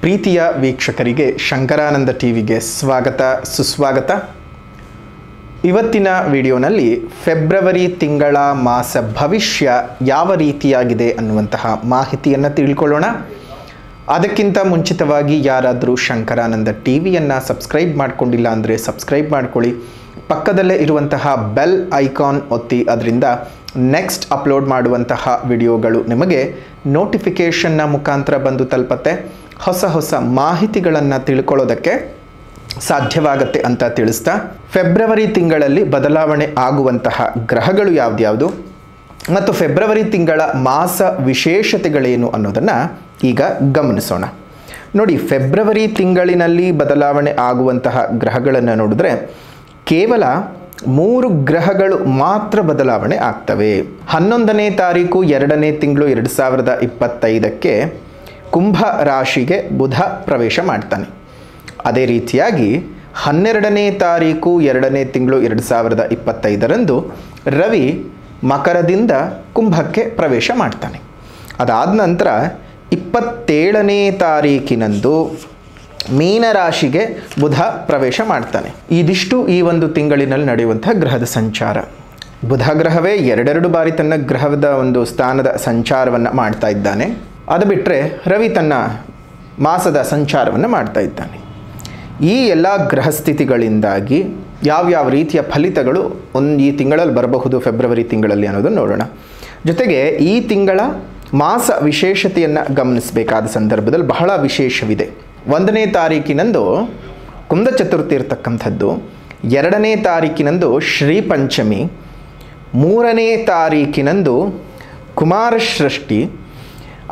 ಪ್ರೀತಿಯ ವೀಕ್ಷಕರಿಗೆ ಶಂಕರಾನಂದ ಟಿವಿಗೆ ಸ್ವಾಗತ ಸುಸ್ವಾಗತ. ಇವತ್ತಿನ ವಿಡಿಯೋನಲ್ಲಿ ಫೆಬ್ರವರಿ ತಿಂಗಳ ಮಾಸ ಭವಿಷ್ಯ ಯಾವ ರೀತಿಯಾಗಿದೆ ಅನ್ನುವಂತಹ ಮಾಹಿತಿಯನ್ನು ತಿಳ್ಕೊಳ್ಳೋಣ. ಅದಕ್ಕಿಂತ ಮುಂಚಿತವಾಗಿ ಯಾರಾದರೂ ಶಂಕರಾನಂದ ಟಿವಿಯನ್ನು ಸಬ್ಸ್ಕ್ರೈಬ್ ಮಾಡಿಕೊಂಡಿಲ್ಲ ಅಂದರೆ ಸಬ್ಸ್ಕ್ರೈಬ್ ಮಾಡ್ಕೊಳ್ಳಿ. ಪಕ್ಕದಲ್ಲೇ ಇರುವಂತಹ ಬೆಲ್ ಐಕಾನ್ ಒತ್ತಿ, ಅದರಿಂದ ನೆಕ್ಸ್ಟ್ ಅಪ್ಲೋಡ್ ಮಾಡುವಂತಹ ವಿಡಿಯೋಗಳು ನಿಮಗೆ ನೋಟಿಫಿಕೇಷನ್ನ ಮುಖಾಂತರ ಬಂದು ತಲುಪತ್ತೆ. ಹೊಸ ಮಾಹಿತಿಗಳನ್ನು ತಿಳ್ಕೊಳ್ಳೋದಕ್ಕೆ ಸಾಧ್ಯವಾಗುತ್ತೆ ಅಂತ ತಿಳಿಸ್ತಾ, ಫೆಬ್ರವರಿ ತಿಂಗಳಲ್ಲಿ ಬದಲಾವಣೆ ಆಗುವಂತಹ ಗ್ರಹಗಳು ಯಾವ್ದ್ಯಾವುದು ಮತ್ತು ಫೆಬ್ರವರಿ ತಿಂಗಳ ಮಾಸ ವಿಶೇಷತೆಗಳೇನು ಅನ್ನೋದನ್ನು ಈಗ ಗಮನಿಸೋಣ. ನೋಡಿ, ಫೆಬ್ರವರಿ ತಿಂಗಳಿನಲ್ಲಿ ಬದಲಾವಣೆ ಆಗುವಂತಹ ಗ್ರಹಗಳನ್ನು ನೋಡಿದ್ರೆ ಕೇವಲ 3 ಗ್ರಹಗಳು ಮಾತ್ರ ಬದಲಾವಣೆ ಆಗ್ತವೆ. 11ನೇ ತಾರೀಕು 2ನೇ ತಿಂಗಳು 2025ಕ್ಕೆ ಕುಂಭ ರಾಶಿಗೆ ಬುಧ ಪ್ರವೇಶ ಮಾಡ್ತಾನೆ. ಅದೇ ರೀತಿಯಾಗಿ 12ನೇ ತಾರೀಕು 2ನೇ ತಿಂಗಳು 2025ರಂದು ರವಿ ಮಕರದಿಂದ ಕುಂಭಕ್ಕೆ ಪ್ರವೇಶ ಮಾಡ್ತಾನೆ. ಅದಾದ ನಂತರ 27ನೇ ತಾರೀಕಿನಂದು ಮೀನರಾಶಿಗೆ ಬುಧ ಪ್ರವೇಶ ಮಾಡ್ತಾನೆ. ಇದಿಷ್ಟು ಈ ಒಂದು ತಿಂಗಳಿನಲ್ಲಿ ನಡೆಯುವಂತಹ ಗ್ರಹದ ಸಂಚಾರ. ಬುಧ ಗ್ರಹವೇ ಎರಡೆರಡು ಬಾರಿ ತನ್ನ ಗ್ರಹದ ಒಂದು ಸ್ಥಾನದ ಸಂಚಾರವನ್ನು ಮಾಡ್ತಾ ಇದ್ದಾನೆ. ಅದು ಬಿಟ್ಟರೆ ರವಿ ತನ್ನ ಮಾಸದ ಸಂಚಾರವನ್ನು ಮಾಡ್ತಾ ಇದ್ದಾನೆ. ಈ ಎಲ್ಲ ಗ್ರಹ ಸ್ಥಿತಿಗಳಿಂದಾಗಿ ಯಾವ್ಯಾವ ರೀತಿಯ ಫಲಿತಗಳು ಈ ತಿಂಗಳಲ್ಲಿ ಬರಬಹುದು ಫೆಬ್ರವರಿ ತಿಂಗಳಲ್ಲಿ ಅನ್ನೋದನ್ನು ನೋಡೋಣ. ಜೊತೆಗೆ ಈ ತಿಂಗಳ ಮಾಸ ವಿಶೇಷತೆಯನ್ನು ಗಮನಿಸಬೇಕಾದ ಸಂದರ್ಭದಲ್ಲಿ ಬಹಳ ವಿಶೇಷವಿದೆ. 1ನೇ ತಾರೀಕಿನಂದು ಕುಂದ ಚತುರ್ಥಿ ಇರತಕ್ಕಂಥದ್ದು, 2ನೇ ತಾರೀಕಿನಂದು ಶ್ರೀ ಪಂಚಮಿ, 3ನೇ ತಾರೀಕಿನಂದು ಕುಮಾರಷಷ್ಠಿ,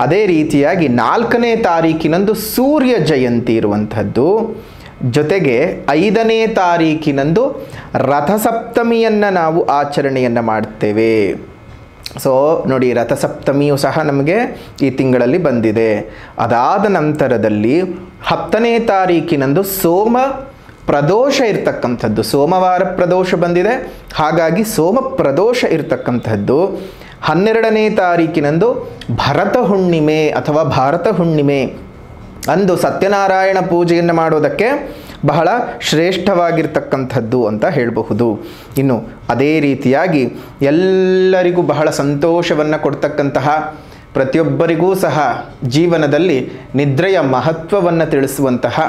ಅದೇ ರೀತಿಯಾಗಿ 4ನೇ ತಾರೀಕಿನಂದು ಸೂರ್ಯ ಜಯಂತಿ ಇರುವಂಥದ್ದು, ಜೊತೆಗೆ 5ನೇ ತಾರೀಕಿನಂದು ರಥಸಪ್ತಮಿಯನ್ನು ನಾವು ಆಚರಣೆಯನ್ನು ಮಾಡ್ತೇವೆ. ಸೊ ನೋಡಿ, ರಥಸಪ್ತಮಿಯು ಸಹ ನಮಗೆ ಈ ತಿಂಗಳಲ್ಲಿ ಬಂದಿದೆ. ಅದಾದ ನಂತರದಲ್ಲಿ 10ನೇ ತಾರೀಕಿನಂದು ಸೋಮ ಪ್ರದೋಷ ಇರ್ತಕ್ಕಂಥದ್ದು, ಸೋಮವಾರ ಪ್ರದೋಷ ಬಂದಿದೆ, ಹಾಗಾಗಿ ಸೋಮ ಪ್ರದೋಷ ಇರ್ತಕ್ಕಂಥದ್ದು. 12ನೇ ತಾರೀಕಿನಂದು ಭರತ ಹುಣ್ಣಿಮೆ ಅಥವಾ ಭಾರತ ಹುಣ್ಣಿಮೆ ಅಂದು ಸತ್ಯನಾರಾಯಣ ಪೂಜೆಯನ್ನು ಮಾಡೋದಕ್ಕೆ ಬಹಳ ಶ್ರೇಷ್ಠವಾಗಿರ್ತಕ್ಕಂಥದ್ದು ಅಂತ ಹೇಳಬಹುದು. ಇನ್ನು ಅದೇ ರೀತಿಯಾಗಿ ಎಲ್ಲರಿಗೂ ಬಹಳ ಸಂತೋಷವನ್ನು ಕೊಡ್ತಕ್ಕಂತಹ, ಪ್ರತಿಯೊಬ್ಬರಿಗೂ ಸಹ ಜೀವನದಲ್ಲಿ ನಿದ್ರೆಯ ಮಹತ್ವವನ್ನು ತಿಳಿಸುವಂತಹ,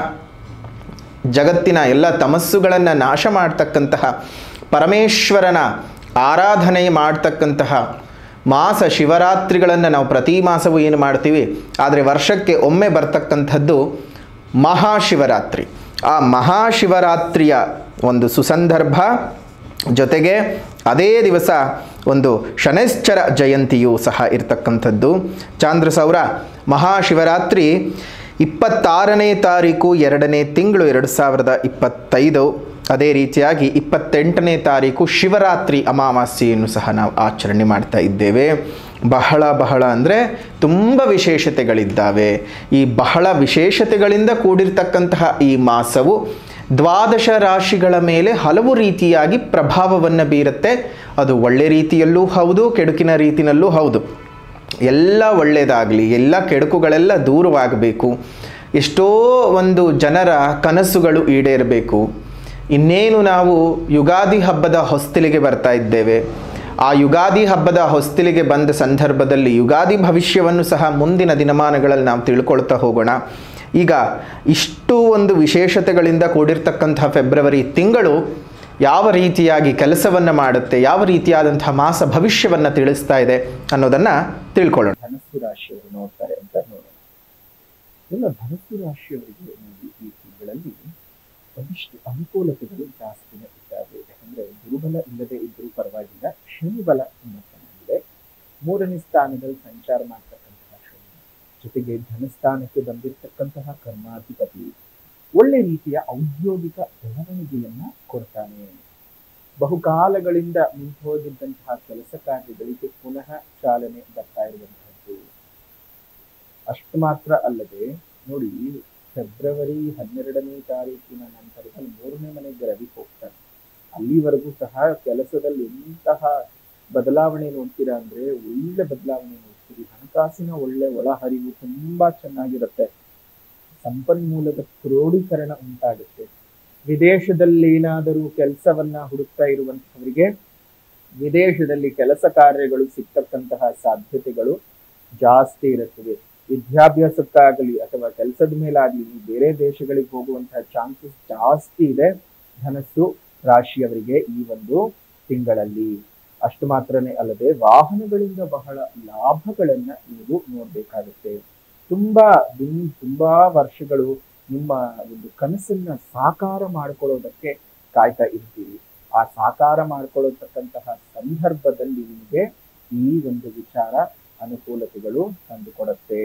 ಜಗತ್ತಿನ ಎಲ್ಲ ತಮಸ್ಸುಗಳನ್ನು ನಾಶ ಮಾಡ್ತಕ್ಕಂತಹ, ಪರಮೇಶ್ವರನ ಆರಾಧನೆ ಮಾಡ್ತಕ್ಕಂತಹ ಮಾಸ ಶಿವರಾತ್ರಿಗಳನ್ನು ನಾವು ಪ್ರತಿ ಮಾಸವೂ ಏನು ಮಾಡ್ತೀವಿ, ಆದರೆ ವರ್ಷಕ್ಕೆ ಒಮ್ಮೆ ಬರ್ತಕ್ಕಂಥದ್ದು ಮಹಾಶಿವರಾತ್ರಿ. ಆ ಮಹಾಶಿವರಾತ್ರಿಯ ಒಂದು ಸುಸಂದರ್ಭ, ಜೊತೆಗೆ ಅದೇ ದಿವಸ ಒಂದು ಶನೈಶ್ಚರ ಜಯಂತಿಯೂ ಸಹ ಇರ್ತಕ್ಕಂಥದ್ದು. ಚಾಂದ್ರಸೌರ ಮಹಾಶಿವರಾತ್ರಿ 26ನೇ ತಾರೀಕು 2ನೇ ತಿಂಗಳು 2025. ಅದೇ ರೀತಿಯಾಗಿ 28ನೇ ತಾರೀಕು ಶಿವರಾತ್ರಿ ಅಮಾವಾಸ್ಯೆಯನ್ನು ಸಹ ನಾವು ಆಚರಣೆ ಮಾಡ್ತಾ ಇದ್ದೇವೆ. ಬಹಳ ಅಂದರೆ ತುಂಬ ವಿಶೇಷತೆಗಳಿದ್ದಾವೆ. ಈ ಬಹಳ ವಿಶೇಷತೆಗಳಿಂದ ಕೂಡಿರ್ತಕ್ಕಂತಹ ಈ ಮಾಸವು 12 ರಾಶಿಗಳ ಮೇಲೆ ಹಲವು ರೀತಿಯಾಗಿ ಪ್ರಭಾವವನ್ನು ಬೀರುತ್ತೆ. ಅದು ಒಳ್ಳೆ ರೀತಿಯಲ್ಲೂ ಹೌದು, ಕೆಡುಕಿನ ರೀತಿಯಲ್ಲೂ ಹೌದು. ಎಲ್ಲ ಒಳ್ಳೆಯದಾಗಲಿ, ಎಲ್ಲ ಕೆಡುಕುಗಳೆಲ್ಲ ದೂರವಾಗಬೇಕು, ಎಷ್ಟೋ ಒಂದು ಜನರ ಕನಸುಗಳು ಈಡೇರಬೇಕು. ಇನ್ನೇನು ನಾವು ಯುಗಾದಿ ಹಬ್ಬದ ಹೊಸ್ತಿಲಿಗೆ ಬರ್ತಾ ಇದ್ದೇವೆ. ಆ ಯುಗಾದಿ ಹಬ್ಬದ ಹೊಸ್ತಿಲಿಗೆ ಬಂದ ಸಂದರ್ಭದಲ್ಲಿ ಯುಗಾದಿ ಭವಿಷ್ಯವನ್ನು ಸಹ ಮುಂದಿನ ದಿನಮಾನಗಳಲ್ಲಿ ನಾವು ತಿಳ್ಕೊಳ್ತಾ ಹೋಗೋಣ. ಈಗ ಇಷ್ಟು ಒಂದು ವಿಶೇಷತೆಗಳಿಂದ ಕೂಡಿರ್ತಕ್ಕಂಥ ಫೆಬ್ರವರಿ ತಿಂಗಳು ಯಾವ ರೀತಿಯಾಗಿ ಕೆಲಸವನ್ನು ಮಾಡುತ್ತೆ, ಯಾವ ರೀತಿಯಾದಂತಹ ಮಾಸ ಭವಿಷ್ಯವನ್ನು ತಿಳಿಸ್ತಾ ಇದೆ ಅನ್ನೋದನ್ನು ತಿಳ್ಕೊಳ್ಳೋಣ. ಧನಸ್ಸು ರಾಶಿಯವರು ನೋಡ್ತಾರೆ ಅಂತ ನೋಡೋಣ. ಎಲ್ಲ ಧನಸ್ಸು ರಾಶಿಯವರಿಗೆ ಈ ತಿಂಗಳಲ್ಲಿ ಒಂದಿಷ್ಟು ಅನುಕೂಲತೆಗಳು ಜಾಸ್ತಿನೇ ಇದ್ದಾವೆ. ಯಾಕಂದ್ರೆ ಗುರುಬಲ ಇಲ್ಲದೆ ಇದ್ರೂ ಪರವಾಗಿಲ್ಲ, ಶನಿ ಬಲ ತುಂಬಾ ಚೆನ್ನಾಗಿದೆ. 3ನೇ ಸ್ಥಾನದಲ್ಲಿ ಸಂಚಾರ ಮಾಡ್ತಕ್ಕಂತಹ ಶನಿ, ಜೊತೆಗೆ ಧನಸ್ಥಾನಕ್ಕೆ ಬಂದಿರತಕ್ಕಂತಹ ಕರ್ಮಾಧಿಪತಿ ಒಳ್ಳೆ ರೀತಿಯ ಔದ್ಯೋಗಿಕ ಬೆಳವಣಿಗೆಯನ್ನ ಕೊಡ್ತಾನೆ. ಬಹುಕಾಲಗಳಿಂದ ನಿಂತುಹೋಗಿದ್ದಂತಹ ಕೆಲಸ ಕಾರ್ಯಗಳಿಗೆ ಪುನಃ ಚಾಲನೆ ಬರ್ತಾ ಇರುವಂತಹದ್ದು. ಅಷ್ಟು ಮಾತ್ರ ಅಲ್ಲದೆ ನೋಡಿ, ಫೆಬ್ರವರಿ 12ನೇ ತಾರೀಕಿನ ನಂತರದಲ್ಲಿ 3ನೇ ಮನೆಗೆ ರವಿ ಹೋಗ್ತಾನೆ. ಅಲ್ಲಿವರೆಗೂ ಸಹ ಕೆಲಸದಲ್ಲಿ ಎಂತಹ ಬದಲಾವಣೆ ನೋಡ್ತೀರಾ ಅಂದ್ರೆ ಒಳ್ಳೆ ಬದಲಾವಣೆ ನೋಡ್ತೀರಿ. ಹಣಕಾಸಿನ ಒಳ್ಳೆ ಒಳಹರಿವು ತುಂಬಾ ಚೆನ್ನಾಗಿರುತ್ತೆ. ಸಂಪನ್ಮೂಲದ ಕ್ರೋಢೀಕರಣ ಉಂಟಾಗುತ್ತೆ. ವಿದೇಶದಲ್ಲಿ ಏನಾದರೂ ಕೆಲಸವನ್ನ ಹುಡುಕ್ತಾ ಇರುವಂತಹವರಿಗೆ ವಿದೇಶದಲ್ಲಿ ಕೆಲಸ ಕಾರ್ಯಗಳು ಸಿಗ್ತಕ್ಕಂತಹ ಸಾಧ್ಯತೆಗಳು ಜಾಸ್ತಿ ಇರುತ್ತದೆ. ವಿದ್ಯಾಭ್ಯಾಸಕ್ಕಾಗಲಿ ಅಥವಾ ಕೆಲಸದ ಮೇಲಾಗಲಿ ನೀವು ಬೇರೆ ದೇಶಗಳಿಗೆ ಹೋಗುವಂತಹ ಚಾನ್ಸಸ್ ಜಾಸ್ತಿ ಇದೆ ಧನಸ್ಸು ರಾಶಿಯವರಿಗೆ ಈ ಒಂದು ತಿಂಗಳಲ್ಲಿ. ಅಷ್ಟು ಮಾತ್ರನೇ ಅಲ್ಲದೆ ವಾಹನಗಳಿಂದ ಬಹಳ ಲಾಭಗಳನ್ನ ನೀವು ನೋಡ್ಬೇಕಾಗುತ್ತೆ. ತುಂಬಾ ವರ್ಷಗಳು ನಿಮ್ಮ ಒಂದು ಕನಸನ್ನ ಸಾಕಾರ ಮಾಡ್ಕೊಳ್ಳೋದಕ್ಕೆ ಕಾಯ್ತಾ ಇರ್ತೀರಿ. ಆ ಸಾಕಾರ ಮಾಡ್ಕೊಳ್ಳತಕ್ಕಂತಹ ಸಂದರ್ಭದಲ್ಲಿ ನಿಮಗೆ ಈ ಒಂದು ವಿಚಾರ ಅನುಕೂಲತೆಗಳು ತಂದುಕೊಡುತ್ತೆ.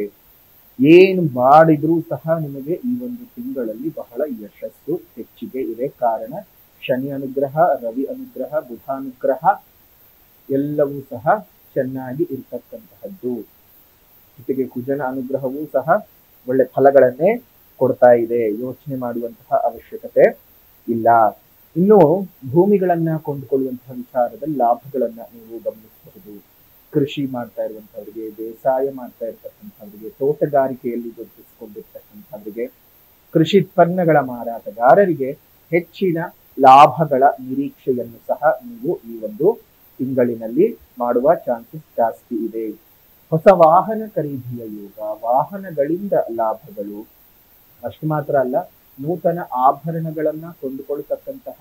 ಏನು ಮಾಡಿದ್ರೂ ಸಹ ನಿಮಗೆ ಈ ಒಂದು ತಿಂಗಳಲ್ಲಿ ಬಹಳ ಯಶಸ್ಸು ಹೆಚ್ಚಿಗೆ ಇದೆ. ಕಾರಣ ಶನಿ ಅನುಗ್ರಹ, ರವಿ ಅನುಗ್ರಹ, ಬುಧ ಅನುಗ್ರಹ ಎಲ್ಲವೂ ಸಹ ಚೆನ್ನಾಗಿ ಇರ್ತಕ್ಕಂತಹದ್ದು. ಜೊತೆಗೆ ಕುಜನ ಅನುಗ್ರಹವೂ ಸಹ ಒಳ್ಳೆ ಫಲಗಳನ್ನೇ ಕೊಡ್ತಾ ಇದೆ. ಯೋಚನೆ ಮಾಡುವಂತಹ ಅವಶ್ಯಕತೆ ಇಲ್ಲ. ಇನ್ನು ಭೂಮಿಗಳನ್ನ ಕೊಂಡುಕೊಳ್ಳುವಂತಹ ವಿಚಾರದಲ್ಲಿ ಲಾಭಗಳನ್ನ ನೀವು ಗಮನಿಸಬಹುದು. ಕೃಷಿ ಮಾಡ್ತಾ ಇರುವಂತಹವರಿಗೆ, ಬೇಸಾಯ ಮಾಡ್ತಾ ಇರ್ತಕ್ಕಂಥವರಿಗೆ, ತೋಟಗಾರಿಕೆಯಲ್ಲಿ ಗುರುತಿಸಿಕೊಂಡಿರ್ತಕ್ಕಂಥವರಿಗೆ, ಕೃಷಿ ಉತ್ಪನ್ನಗಳ ಮಾರಾಟಗಾರರಿಗೆ ಹೆಚ್ಚಿನ ಲಾಭಗಳ ನಿರೀಕ್ಷೆಯನ್ನು ಸಹ ನೀವು ಈ ಒಂದು ತಿಂಗಳಿನಲ್ಲಿ ಮಾಡುವ ಚಾನ್ಸಸ್ ಜಾಸ್ತಿ ಇದೆ. ಹೊಸ ವಾಹನ ಖರೀದಿಯ ಯೋಗ, ವಾಹನಗಳಿಂದ ಲಾಭಗಳು. ಅಷ್ಟು ಮಾತ್ರ ಅಲ್ಲ, ನೂತನ ಆಭರಣಗಳನ್ನ ಕೊಂಡುಕೊಳ್ತಕ್ಕಂತಹ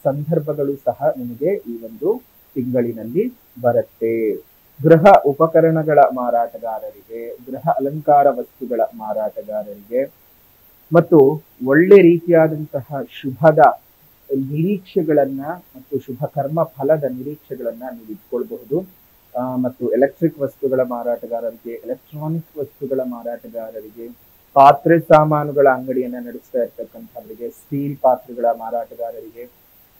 ಸಂದರ್ಭಗಳು ಸಹ ನಿಮಗೆ ಈ ಒಂದು ತಿಂಗಳಿನಲ್ಲಿ ಬರುತ್ತೆ. ಗೃಹ ಉಪಕರಣಗಳ ಮಾರಾಟಗಾರರಿಗೆ, ಗೃಹ ಅಲಂಕಾರ ವಸ್ತುಗಳ ಮಾರಾಟಗಾರರಿಗೆ ಮತ್ತು ಒಳ್ಳೆ ರೀತಿಯಾದಂತಹ ಶುಭದ ನಿರೀಕ್ಷೆಗಳನ್ನ ಮತ್ತು ಶುಭ ಕರ್ಮ ಫಲದ ನಿರೀಕ್ಷೆಗಳನ್ನ ನೀವು ಇಟ್ಕೊಳ್ಬಹುದು. ಮತ್ತು ಎಲೆಕ್ಟ್ರಿಕ್ ವಸ್ತುಗಳ ಮಾರಾಟಗಾರರಿಗೆ, ಎಲೆಕ್ಟ್ರಾನಿಕ್ ವಸ್ತುಗಳ ಮಾರಾಟಗಾರರಿಗೆ, ಪಾತ್ರೆ ಸಾಮಾನುಗಳ ಅಂಗಡಿಯನ್ನ ನಡೆಸ್ತಾ ಇರ್ತಕ್ಕಂಥವರಿಗೆ, ಸ್ಟೀಲ್ ಪಾತ್ರೆಗಳ ಮಾರಾಟಗಾರರಿಗೆ,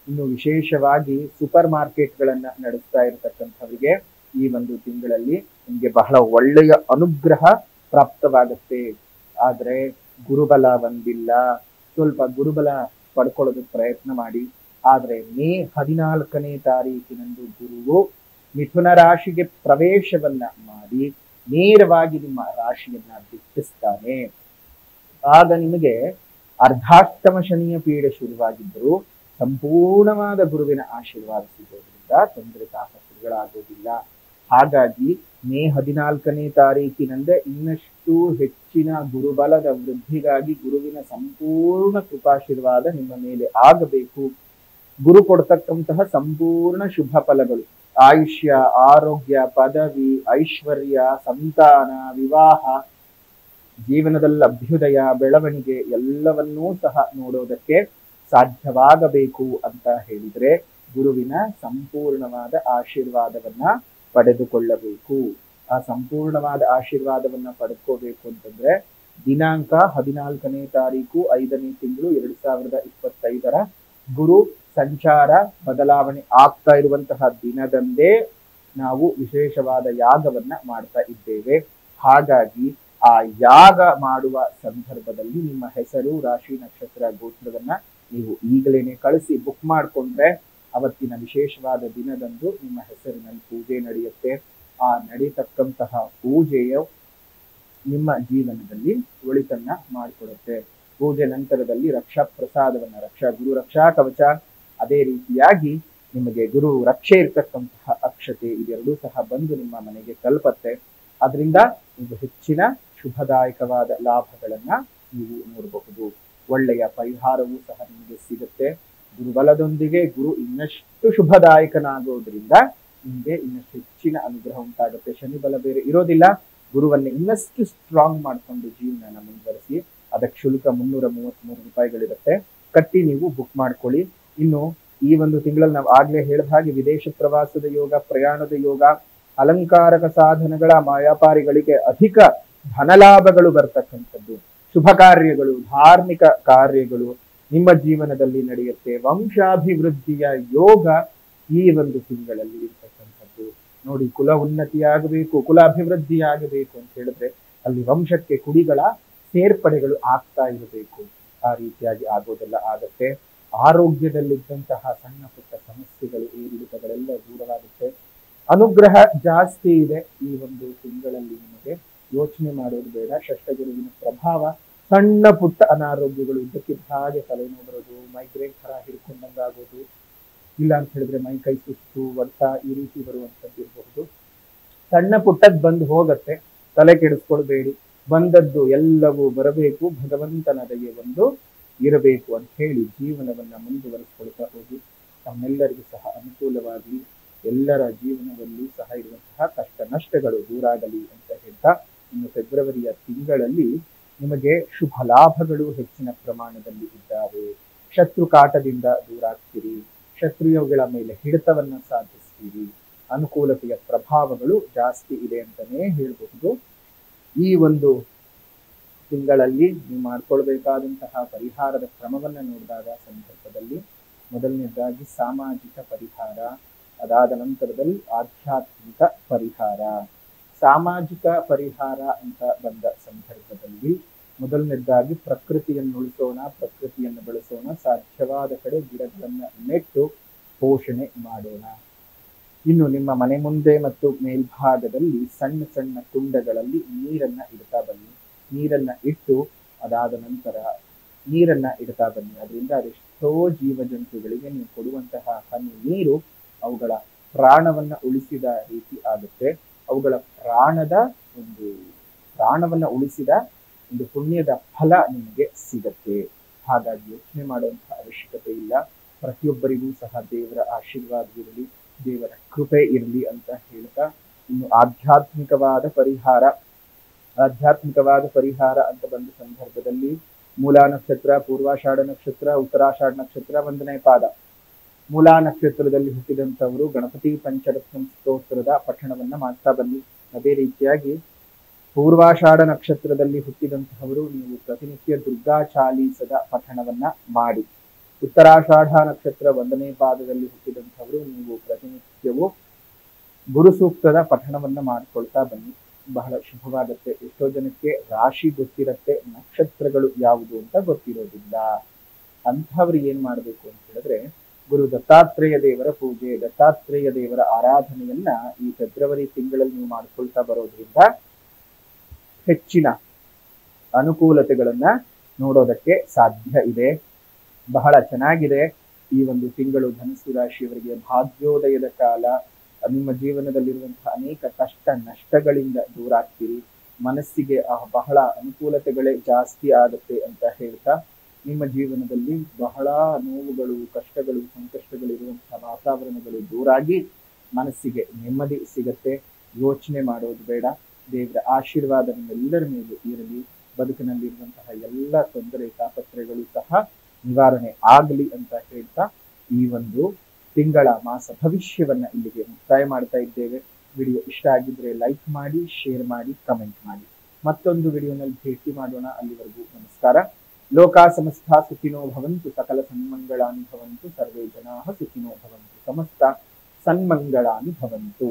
ಇನ್ನು ವಿಶೇಷವಾಗಿ ಸೂಪರ್ ಮಾರ್ಕೆಟ್ಗಳನ್ನ ನಡೆಸ್ತಾ ಇರ್ತಕ್ಕಂಥವರಿಗೆ ಈ ಒಂದು ತಿಂಗಳಲ್ಲಿ ನಿಮಗೆ ಬಹಳ ಒಳ್ಳೆಯ ಅನುಗ್ರಹ ಪ್ರಾಪ್ತವಾಗುತ್ತೆ. ಆದ್ರೆ ಗುರುಬಲ ಒಂದಿಲ್ಲ. ಸ್ವಲ್ಪ ಗುರುಬಲ ಪಡ್ಕೊಳ್ಳೋದಕ್ಕೆ ಪ್ರಯತ್ನ ಮಾಡಿ. ಆದ್ರೆ ಮೇ 14ನೇ ತಾರೀಕಿನಂದು ಗುರುವು ಮಿಥುನ ರಾಶಿಗೆ ಪ್ರವೇಶವನ್ನ ಮಾಡಿ ನೇರವಾಗಿ ನಿಮ್ಮ ರಾಶಿಯನ್ನ ದಿಟ್ಟಿಸ್ತಾನೆ. ಆಗ ನಿಮಗೆ ಅರ್ಧಾಷ್ಟಮ ಶನಿಯ ಪೀಡೆ ಶುರುವಾಗಿದ್ದರೂ ಸಂಪೂರ್ಣವಾದ ಗುರುವಿನ ಆಶೀರ್ವಾದ ಸಿಗೋದ್ರಿಂದ ತೊಂದರೆ ತಾಪತ್ರಗಳಾಗೋದಿಲ್ಲ. ಹಾಗಾಗಿ ಮೇ 14ನೇ ತಾರೀಕಿನಂದೇ ಇನ್ನಷ್ಟು ಹೆಚ್ಚಿನ ಗುರುಬಲದ ವೃದ್ಧಿಗಾಗಿ ಗುರುವಿನ ಸಂಪೂರ್ಣ ಕೃಪಾಶೀರ್ವಾದ ನಿಮ್ಮ ಮೇಲೆ ಆಗಬೇಕು. ಗುರು ಕೊಡ್ತಕ್ಕಂತಹ ಸಂಪೂರ್ಣ ಶುಭ ಫಲಗಳು, ಆಯುಷ್ಯ, ಆರೋಗ್ಯ, ಪದವಿ, ಐಶ್ವರ್ಯ, ಸಂತಾನ, ವಿವಾಹ, ಜೀವನದಲ್ಲಿ ಅಭ್ಯುದಯ, ಬೆಳವಣಿಗೆ ಎಲ್ಲವನ್ನೂ ಸಹ ನೋಡೋದಕ್ಕೆ ಸಾಧ್ಯವಾಗಬೇಕು ಅಂತ ಹೇಳಿದ್ರೆ ಗುರುವಿನ ಸಂಪೂರ್ಣವಾದ ಆಶೀರ್ವಾದವನ್ನ ಪಡೆದುಕೊಳ್ಳಬೇಕು. ಆ ಸಂಪೂರ್ಣವಾದ ಆಶೀರ್ವಾದವನ್ನ ಪಡೆದುಕೋಬೇಕು ಅಂತಂದ್ರೆ ದಿನಾಂಕ 14ನೇ ತಾರೀಕು 5ನೇ ತಿಂಗಳು 2025 ಗುರು ಸಂಚಾರ ಬದಲಾವಣೆ ಆಗ್ತಾ ಇರುವಂತಹ ದಿನದಂದೇ ನಾವು ವಿಶೇಷವಾದ ಯಾಗವನ್ನ ಮಾಡ್ತಾ ಇದ್ದೇವೆ. ಹಾಗಾಗಿ ಆ ಯಾಗ ಮಾಡುವ ಸಂದರ್ಭದಲ್ಲಿ ನಿಮ್ಮ ಹೆಸರು, ರಾಶಿ, ನಕ್ಷತ್ರ, ಗೋತ್ರವನ್ನ ನೀವು ಈಗಲೇನೆ ಕಳಿಸಿ ಬುಕ್ ಮಾಡಿಕೊಂಡ್ರೆ ಅವತ್ತಿನ ವಿಶೇಷವಾದ ದಿನದಂದು ನಿಮ್ಮ ಹೆಸರಿನಲ್ಲಿ ಪೂಜೆ ನಡೆಯುತ್ತೆ. ಆ ನಡೀತಕ್ಕಂತಹ ಪೂಜೆಯು ನಿಮ್ಮ ಜೀವನದಲ್ಲಿ ಒಳಿತನ್ನ ಮಾಡಿಕೊಡುತ್ತೆ. ಪೂಜೆ ನಂತರದಲ್ಲಿ ರಕ್ಷಾ ಪ್ರಸಾದವನ್ನ ಗುರು ರಕ್ಷಾ ಕವಚ, ಅದೇ ರೀತಿಯಾಗಿ ನಿಮಗೆ ಗುರು ರಕ್ಷೆ ಇರ್ತಕ್ಕಂತಹ ಅಕ್ಷತೆ ಇದೆರಡೂ ಸಹ ಬಂದು ನಿಮ್ಮ ಮನೆಗೆ ತಲುಪತ್ತೆ. ಅದರಿಂದ ನೀವು ಹೆಚ್ಚಿನ ಶುಭದಾಯಕವಾದ ಲಾಭಗಳನ್ನ ನೀವು ನೋಡಬಹುದು. ಒಳ್ಳೆಯ ಪರಿಹಾರವೂ ಸಹ ನಿಮಗೆ ಸಿಗುತ್ತೆ. ಗುರುಬಲದೊಂದಿಗೆ ಗುರು ಇನ್ನಷ್ಟು ಶುಭದಾಯಕನಾಗೋದ್ರಿಂದ ನಿಮಗೆ ಇನ್ನಷ್ಟು ಹೆಚ್ಚಿನ ಅನುಗ್ರಹ ಉಂಟಾಗುತ್ತೆ. ಶನಿ ಬಲ ಬೇರೆ ಇರೋದಿಲ್ಲ. ಗುರುವನ್ನ ಇನ್ನಷ್ಟು ಸ್ಟ್ರಾಂಗ್ ಮಾಡ್ಕೊಂಡು ಜೀವನ ಮುಂದುವರಿಸಿ. ಅದಕ್ಕೆ ಶುಲ್ಕ 333 ರೂಪಾಯಿಗಳಿರುತ್ತೆ. ಕಟ್ಟಿ ನೀವು ಬುಕ್ ಮಾಡ್ಕೊಳ್ಳಿ. ಇನ್ನು ಈ ಒಂದು ತಿಂಗಳಲ್ಲಿ ನಾವು ಆಗ್ಲೇ ಹೇಳಿದ ಹಾಗೆ ವಿದೇಶ ಪ್ರವಾಸದ ಯೋಗ, ಪ್ರಯಾಣದ ಯೋಗ, ಅಲಂಕಾರಕ ಸಾಧನಗಳ ವ್ಯಾಪಾರಿಗಳಿಗೆ ಅಧಿಕ ಧನಲಾಭಗಳು ಬರ್ತಕ್ಕಂಥದ್ದು, ಶುಭ ಕಾರ್ಯಗಳು, ಧಾರ್ಮಿಕ ಕಾರ್ಯಗಳು ನಿಮ್ಮ ಜೀವನದಲ್ಲಿ ನಡೆಯುತ್ತೆ. ವಂಶಾಭಿವೃದ್ಧಿಯ ಯೋಗ ಈ ಒಂದು ತಿಂಗಳಲ್ಲಿ ಇರ್ತಕ್ಕಂಥದ್ದು. ನೋಡಿ, ಕುಲ ಉನ್ನತಿಯಾಗಬೇಕು, ಕುಲ ಅಭಿವೃದ್ಧಿಯಾಗಬೇಕು ಅಂತ ಹೇಳಿದ್ರೆ ಅಲ್ಲಿ ವಂಶಕ್ಕೆ ಕುಡಿಗಳ ಸೇರ್ಪಡೆಗಳು ಆಗ್ತಾ ಇರಬೇಕು. ಆ ರೀತಿಯಾಗಿ ಆಗೋದೆಲ್ಲ ಆಗತ್ತೆ. ಆರೋಗ್ಯದಲ್ಲಿದ್ದಂತಹ ಸಣ್ಣ ಪುಟ್ಟ ಸಮಸ್ಯೆಗಳು, ಏರಿಳಿತಗಳೆಲ್ಲ ದೂರವಾಗುತ್ತೆ. ಅನುಗ್ರಹ ಜಾಸ್ತಿ ಇದೆ ಈ ಒಂದು ತಿಂಗಳಲ್ಲಿ. ನಿಮಗೆ ಯೋಚನೆ ಮಾಡೋದು ಬೇಡ. ಷಷ್ಠಗುರುವಿನ ಪ್ರಭಾವ ಸಣ್ಣ ಪುಟ್ಟ ಅನಾರೋಗ್ಯಗಳು ಇದ್ದಕ್ಕಿದ್ದ ಹಾಗೆ ತಲೆನೋವು ಬರೋದು, ಮೈಗ್ರೇನ್ ತರ ಹಿಡ್ಕೊಂಡಂಗಾಗೋದು, ಇಲ್ಲ ಅಂತ ಹೇಳಿದ್ರೆ ಮೈ ಕೈ ಸುಸ್ತು ಒಡ್ತ ಈ ರೀತಿ ಬರುವಂತದ್ದು ಇರಬಹುದು. ಸಣ್ಣ ಪುಟ್ಟದ್ ಬಂದು ಹೋಗತ್ತೆ, ತಲೆ ಕೆಡಿಸ್ಕೊಳ್ಬೇಡಿ. ಬಂದದ್ದು ಎಲ್ಲವೂ ಬರಬೇಕು, ಭಗವಂತನ ದಯೆ ಒಂದು ಇರಬೇಕು ಅಂತ ಹೇಳಿ ಜೀವನವನ್ನ ಮುಂದುವರಿಸಿಕೊಳ್ತಾ ಹೋಗಿ ತಮ್ಮೆಲ್ಲರಿಗೂ ಸಹ ಅನುಕೂಲವಾಗಿ ಎಲ್ಲರ ಜೀವನದಲ್ಲೂ ಸಹ ಇರುವಂತಹ ಕಷ್ಟ ನಷ್ಟಗಳು ದೂರಾಗಲಿ ಅಂತ ಹೇಳ್ತಾ, ಇನ್ನು ಫೆಬ್ರವರಿಯ ತಿಂಗಳಲ್ಲಿ ನಿಮಗೆ ಶುಭ ಲಾಭಗಳು ಹೆಚ್ಚಿನ ಪ್ರಮಾಣದಲ್ಲಿ ಇದ್ದಾವೆ. ಶತ್ರು ಕಾಟದಿಂದ ದೂರಾಗ್ತೀರಿ, ಶತ್ರುಗಳ ಮೇಲೆ ಹಿಡಿತವನ್ನ ಸಾಧಿಸ್ತೀರಿ, ಅನುಕೂಲತೆಯ ಪ್ರಭಾವಗಳು ಜಾಸ್ತಿ ಇದೆ ಅಂತಾನೆ ಹೇಳಬಹುದು. ಈ ಒಂದು ತಿಂಗಳಲ್ಲಿ ನೀವು ಮಾಡ್ಕೊಳ್ಬೇಕಾದಂತಹ ಪರಿಹಾರದ ಕ್ರಮವನ್ನ ನೋಡಿದಾಗ ಸಂದರ್ಭದಲ್ಲಿ ಮೊದಲನೇದಾಗಿ ಸಾಮಾಜಿಕ ಪರಿಹಾರ, ಅದಾದ ನಂತರದಲ್ಲಿ ಆಧ್ಯಾತ್ಮಿಕ ಪರಿಹಾರ. ಸಾಮಾಜಿಕ ಪರಿಹಾರ ಅಂತ ಬಂದ ಸಂದರ್ಭದಲ್ಲಿ ಮೊದಲನೇದಾಗಿ ಪ್ರಕೃತಿಯನ್ನು ಉಳಿಸೋಣ, ಪ್ರಕೃತಿಯನ್ನು ಬೆಳೆಸೋಣ, ಸಾಧ್ಯವಾದ ಕಡೆ ಗಿಡಗಳನ್ನ ನೆಟ್ಟು ಪೋಷಣೆ ಮಾಡೋಣ. ಇನ್ನು ನಿಮ್ಮ ಮನೆ ಮುಂದೆ ಮತ್ತು ಮೇಲ್ಭಾಗದಲ್ಲಿ ಸಣ್ಣ ಸಣ್ಣ ಕುಂಡಗಳಲ್ಲಿ ನೀರನ್ನ ಇಡ್ತಾ ಬನ್ನಿ. ನೀರನ್ನ ಇಟ್ಟು ಅದಾದ ನಂತರ ನೀರನ್ನ ಇಡ್ತಾ ಬನ್ನಿ. ಅದರಿಂದ ಅದೆಷ್ಟೋ ಜೀವಜಂತುಗಳಿಗೆ ನೀವು ಕೊಡುವಂತಹ ಹನಿ ನೀರು ಅವುಗಳ ಪ್ರಾಣವನ್ನ ಉಳಿಸಿದ ರೀತಿ ಆಗುತ್ತೆ. ಅವುಗಳ ಪ್ರಾಣವನ್ನ ಉಳಿಸಿದ ಒಂದು ಪುಣ್ಯದ ಫಲ ನಿಮಗೆ ಸಿಗತ್ತೆ. ಹಾಗಾಗಿ ಯೋಚನೆ ಮಾಡುವಂತಹ ಅವಶ್ಯಕತೆ ಇಲ್ಲ. ಪ್ರತಿಯೊಬ್ಬರಿಗೂ ಸಹ ದೇವರ ಆಶೀರ್ವಾದ ಇರಲಿ, ದೇವರ ಕೃಪೆ ಇರಲಿ ಅಂತ ಹೇಳ್ತಾ, ಇನ್ನು ಆಧ್ಯಾತ್ಮಿಕವಾದ ಪರಿಹಾರ ಅಂತ ಬಂದ ಸಂದರ್ಭದಲ್ಲಿ ಮೂಲಾ ನಕ್ಷತ್ರ, ಪೂರ್ವಾಷಾಢ ನಕ್ಷತ್ರ, ಉತ್ತರಾಷಾಢ ನಕ್ಷತ್ರ 1ನೇ ಪಾದ. ಮೂಲಾ ನಕ್ಷತ್ರದಲ್ಲಿ ಹುಟ್ಟಿದಂಥವರು ಗಣಪತಿ ಪಂಚರತ್ನ ಸ್ತೋತ್ರದ ಪಠಣವನ್ನ ಮಾಡ್ತಾ ಬನ್ನಿ. ಅದೇ ರೀತಿಯಾಗಿ ಪೂರ್ವಾಷಾಢ ನಕ್ಷತ್ರದಲ್ಲಿ ಹುಟ್ಟಿದಂತಹವರು ನೀವು ಪ್ರತಿನಿತ್ಯ ದುರ್ಗಾ ಚಾಲೀಸದ ಪಠಣವನ್ನ ಮಾಡಿ. ಉತ್ತರಾಷಾಢ ನಕ್ಷತ್ರ 1ನೇ ಪಾದದಲ್ಲಿ ಹುಟ್ಟಿದಂಥವರು ನೀವು ಪ್ರತಿನಿತ್ಯವೂ ಗುರು ಸೂಕ್ತದ ಪಠಣವನ್ನ ಮಾಡ್ಕೊಳ್ತಾ ಬನ್ನಿ. ಬಹಳ ಶುಭವಾಗುತ್ತೆ. ಎಷ್ಟೋ ಜನಕ್ಕೆ ರಾಶಿ ಗೊತ್ತಿರತ್ತೆ, ನಕ್ಷತ್ರಗಳು ಯಾವುದು ಅಂತ ಗೊತ್ತಿರೋದಿಲ್ಲ. ಅಂಥವ್ರು ಏನ್ ಮಾಡ್ಬೇಕು ಅಂತ ಹೇಳಿದ್ರೆ, ಗುರು ದತ್ತಾತ್ರೇಯ ದೇವರ ಪೂಜೆ, ದತ್ತಾತ್ರೇಯ ದೇವರ ಆರಾಧನೆಯನ್ನ ಈ ಫೆಬ್ರವರಿ ತಿಂಗಳಲ್ಲಿ ನೀವು ಮಾಡ್ಕೊಳ್ತಾ ಬರೋದ್ರಿಂದ ಹೆಚ್ಚಿನ ಅನುಕೂಲತೆಗಳನ್ನ ನೋಡೋದಕ್ಕೆ ಸಾಧ್ಯ ಇದೆ. ಬಹಳ ಚೆನ್ನಾಗಿದೆ ಈ ಒಂದು ತಿಂಗಳು. ಧನುಸ್ಸು ರಾಶಿಯವರಿಗೆ ಭಾಗ್ಯೋದಯದ ಕಾಲ. ನಿಮ್ಮ ಜೀವನದಲ್ಲಿರುವಂತಹ ಅನೇಕ ಕಷ್ಟ ನಷ್ಟಗಳಿಂದ ದೂರಾಗ್ತೀರಿ. ಮನಸ್ಸಿಗೆ ಬಹಳ ಅನುಕೂಲತೆಗಳೇ ಜಾಸ್ತಿ ಆಗುತ್ತೆ ಅಂತ ಹೇಳ್ತಾ, ನಿಮ್ಮ ಜೀವನದಲ್ಲಿ ಬಹಳ ನೋವುಗಳು, ಕಷ್ಟಗಳು, ಸಂಕಷ್ಟಗಳು ಇರುವಂತಹ ವಾತಾವರಣಗಳು ದೂರಾಗಿ ಮನಸ್ಸಿಗೆ ನೆಮ್ಮದಿ ಸಿಗತ್ತೆ. ಯೋಚನೆ ಮಾಡೋದು ಬೇಡ. ದೇವರ ಆಶೀರ್ವಾದ ನಿಮ್ಮೆಲ್ಲರ ಮೇಲೆ ಇರಲಿ. ಬದುಕಿನಲ್ಲಿರುವಂತಹ ಎಲ್ಲ ತೊಂದರೆ ತಾಪತ್ರೆಗಳು ಸಹ ನಿವಾರಣೆ ಆಗಲಿ ಅಂತ ಹೇಳ್ತಾ, ಈ ಒಂದು ತಿಂಗಳ ಮಾಸ ಭವಿಷ್ಯವನ್ನ ಇಲ್ಲಿಗೆ ಮುಕ್ತಾಯ ಮಾಡ್ತಾ ಇದ್ದೇವೆ. ವಿಡಿಯೋ ಇಷ್ಟ ಆಗಿದ್ರೆ ಲೈಕ್ ಮಾಡಿ, ಶೇರ್ ಮಾಡಿ, ಕಮೆಂಟ್ ಮಾಡಿ. ಮತ್ತೊಂದು ವಿಡಿಯೋನಲ್ಲಿ ಭೇಟಿ ಮಾಡೋಣ. ಅಲ್ಲಿವರೆಗೂ ನಮಸ್ಕಾರ. ಲೋಕಾ ಸಮಸ್ತ ಸುಖಿನೋ ಭವಂತು, ಸಕಲ ಸನ್ಮಂಗಳಾನಿ ಭವಂತು, ಸರ್ವೇ ಜನಾಃ ಸುಖಿನೋ ಭವಂತು, ಸಮಸ್ತ ಸನ್ಮಂಗಳಾನಿ ಭವಂತು.